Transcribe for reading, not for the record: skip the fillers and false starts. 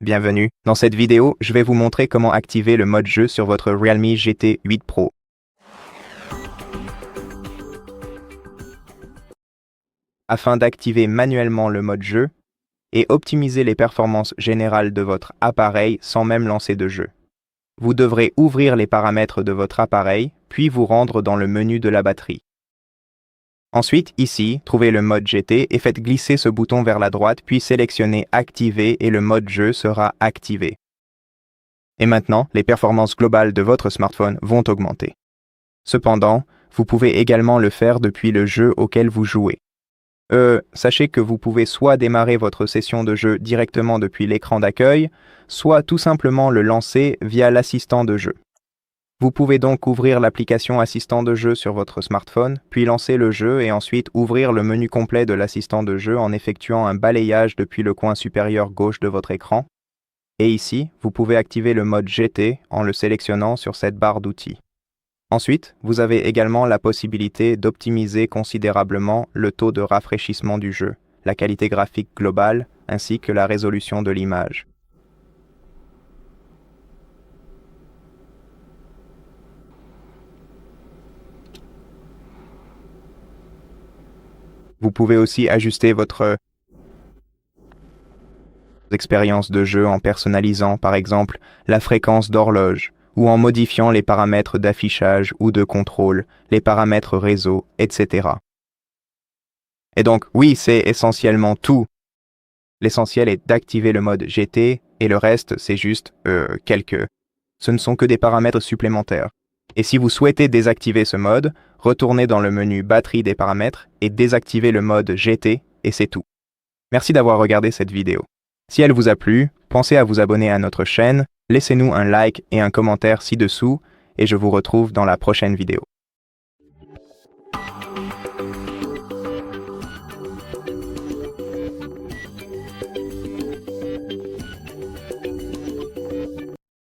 Bienvenue. Dans cette vidéo, je vais vous montrer comment activer le mode jeu sur votre Realme GT 8 Pro. Afin d'activer manuellement le mode jeu et optimiser les performances générales de votre appareil sans même lancer de jeu, vous devrez ouvrir les paramètres de votre appareil, puis vous rendre dans le menu de la batterie. Ensuite, ici, trouvez le mode GT et faites glisser ce bouton vers la droite, puis sélectionnez Activer et le mode jeu sera activé. Et maintenant, les performances globales de votre smartphone vont augmenter. Cependant, vous pouvez également le faire depuis le jeu auquel vous jouez. Sachez que vous pouvez soit démarrer votre session de jeu directement depuis l'écran d'accueil, soit tout simplement le lancer via l'assistant de jeu. Vous pouvez donc ouvrir l'application assistant de jeu sur votre smartphone, puis lancer le jeu et ensuite ouvrir le menu complet de l'assistant de jeu en effectuant un balayage depuis le coin supérieur gauche de votre écran. Et ici, vous pouvez activer le mode GT en le sélectionnant sur cette barre d'outils. Ensuite, vous avez également la possibilité d'optimiser considérablement le taux de rafraîchissement du jeu, la qualité graphique globale, ainsi que la résolution de l'image. Vous pouvez aussi ajuster votre expérience de jeu en personnalisant, par exemple, la fréquence d'horloge, ou en modifiant les paramètres d'affichage ou de contrôle, les paramètres réseau, etc. Et donc, oui, c'est essentiellement tout. L'essentiel est d'activer le mode GT, et le reste, c'est juste Ce ne sont que des paramètres supplémentaires. Et si vous souhaitez désactiver ce mode, retournez dans le menu Batterie des paramètres et désactivez le mode GT, et c'est tout. Merci d'avoir regardé cette vidéo. Si elle vous a plu, pensez à vous abonner à notre chaîne, laissez-nous un like et un commentaire ci-dessous, et je vous retrouve dans la prochaine vidéo.